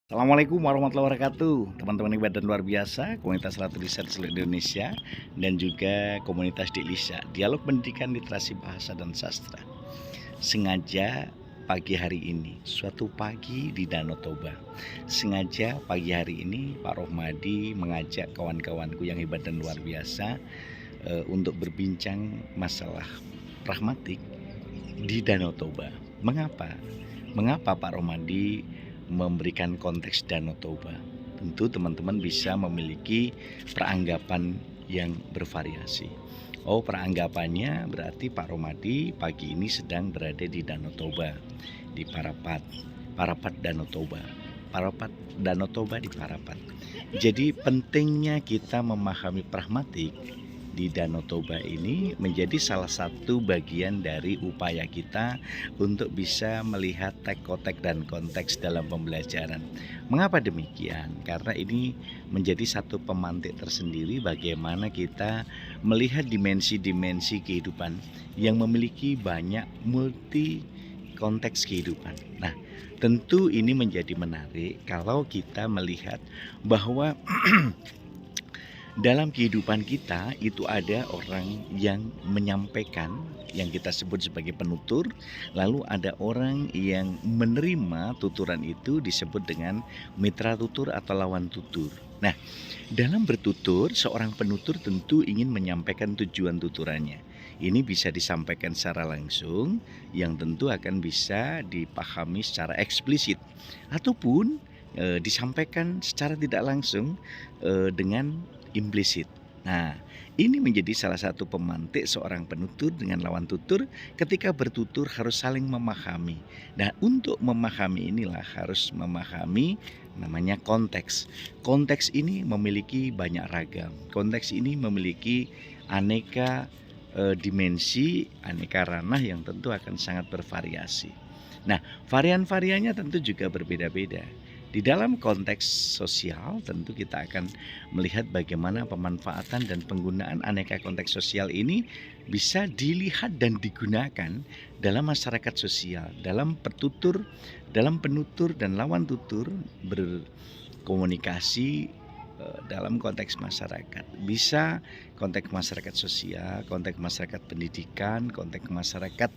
Assalamualaikum warahmatullahi wabarakatuh. Teman-teman hebat dan luar biasa, komunitas Ratu Lisa di seluruh Indonesia dan juga komunitas di Lisa, Dialog Pendidikan Literasi Bahasa dan Sastra. Sengaja pagi hari ini, suatu pagi di Danau Toba. Sengaja pagi hari ini Pak Rohmadi mengajak kawan-kawanku yang hebat dan luar biasa untuk berbincang masalah pragmatik di Danau Toba. Mengapa? Mengapa Pak Rohmadi memberikan konteks Danau Toba? Tentu teman-teman bisa memiliki peranggapan yang bervariasi. Oh, peranggapannya berarti Pak Rohmadi pagi ini sedang berada di Danau Toba, di Parapat Danau Toba. Parapat Danau Toba di Parapat. Jadi pentingnya kita memahami pragmatik di Danau Toba ini menjadi salah satu bagian dari upaya kita untuk bisa melihat tek-kotek dan konteks dalam pembelajaran. Mengapa demikian? Karena ini menjadi satu pemantik tersendiri bagaimana kita melihat dimensi-dimensi kehidupan yang memiliki banyak multi konteks kehidupan. Nah, tentu ini menjadi menarik kalau kita melihat bahwa dalam kehidupan kita itu ada orang yang menyampaikan yang kita sebut sebagai penutur, lalu ada orang yang menerima tuturan itu disebut dengan mitra tutur atau lawan tutur. Nah, dalam bertutur, seorang penutur tentu ingin menyampaikan tujuan tuturannya. Ini bisa disampaikan secara langsung, yang tentu akan bisa dipahami secara eksplisit, ataupun disampaikan secara tidak langsung dengan implisit. Nah, ini menjadi salah satu pemantik seorang penutur dengan lawan tutur ketika bertutur harus saling memahami. Nah, untuk memahami inilah harus memahami namanya konteks. Konteks ini memiliki banyak ragam. Konteks ini memiliki aneka dimensi, aneka ranah yang tentu akan sangat bervariasi. Nah, varian-variannya tentu juga berbeda-beda. Di dalam konteks sosial tentu kita akan melihat bagaimana pemanfaatan dan penggunaan aneka konteks sosial ini bisa dilihat dan digunakan dalam masyarakat sosial, dalam penutur dan lawan tutur berkomunikasi dalam konteks masyarakat. Bisa konteks masyarakat sosial, konteks masyarakat pendidikan, konteks masyarakat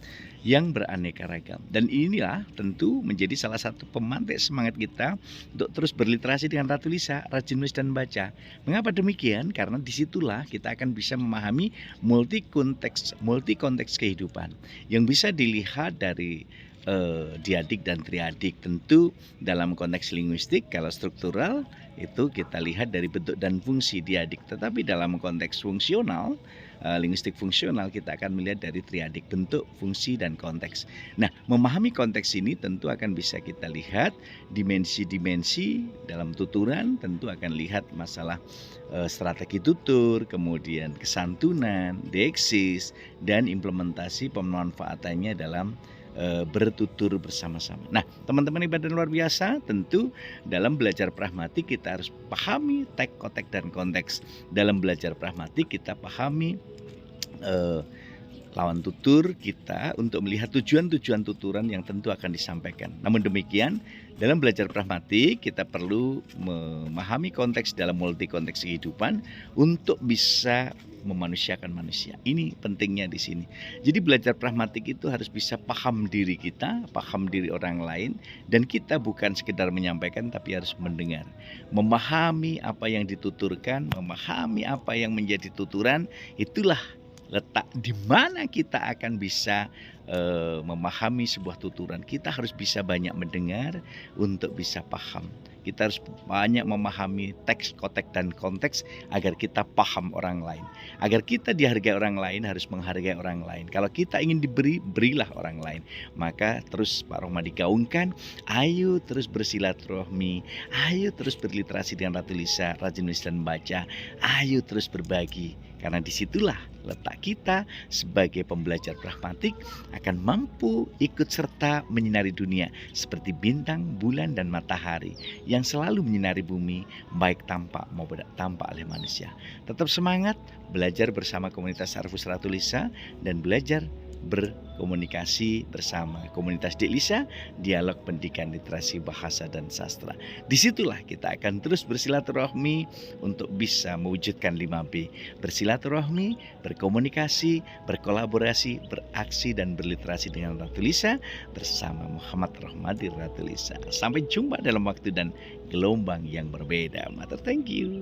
yang beraneka ragam. Dan inilah tentu menjadi salah satu pemantik semangat kita untuk terus berliterasi dengan Ratu Lisa, rajin menulis dan baca. Mengapa demikian? Karena disitulah kita akan bisa memahami multi konteks kehidupan yang bisa dilihat dari diadik dan triadik. Tentu dalam konteks linguistik kalau struktural itu kita lihat dari bentuk dan fungsi diadik, tetapi dalam konteks fungsional linguistik fungsional kita akan melihat dari triadik, bentuk, fungsi, dan konteks. Nah, memahami konteks ini tentu akan bisa kita lihat dimensi-dimensi dalam tuturan, tentu akan lihat masalah strategi tutur, kemudian kesantunan, deeksis, dan implementasi pemanfaatannya dalam bertutur bersama-sama. Nah, teman-teman hebat dan luar biasa, tentu dalam belajar pragmatik kita harus pahami tek, kotek, dan konteks. Dalam belajar pragmatik kita pahami lawan tutur kita untuk melihat tujuan-tujuan tuturan yang tentu akan disampaikan. Namun demikian, dalam belajar pragmatik kita perlu memahami konteks dalam multi konteks kehidupan untuk bisa memanusiakan manusia. Ini pentingnya di sini. Jadi belajar pragmatik itu harus bisa paham diri kita, paham diri orang lain, dan kita bukan sekedar menyampaikan tapi harus mendengar. Memahami apa yang dituturkan, memahami apa yang menjadi tuturan, itulah letak di mana kita akan bisa memahami sebuah tuturan. Kita harus bisa banyak mendengar untuk bisa paham. Kita harus banyak memahami teks, kotek, dan konteks agar kita paham orang lain. Agar kita dihargai orang lain harus menghargai orang lain. Kalau kita ingin diberi, berilah orang lain. Maka terus Pak Rohmadi gaungkan, ayo terus bersilaturahmi, ayo terus berliterasi dengan Ratu Lisa, rajin menulis dan baca, ayo terus berbagi. Karena disitulah letak kita sebagai pembelajar pragmatik akan mampu ikut serta menyinari dunia seperti bintang, bulan, dan matahari yang selalu menyinari bumi baik tampak maupun tak tampak oleh manusia. Tetap semangat belajar bersama komunitas Arvus Ratu Lisa dan belajar komunikasi bersama komunitas Diklisa, Dialog Pendidikan Literasi Bahasa dan Sastra. Disitulah kita akan terus bersilaturahmi untuk bisa mewujudkan 5B. Bersilaturahmi, berkomunikasi, berkolaborasi, beraksi, dan berliterasi dengan Ratu Lisa bersama Muhammad Rahmadi Ratu Lisa. Sampai jumpa dalam waktu dan gelombang yang berbeda. Matur, thank you.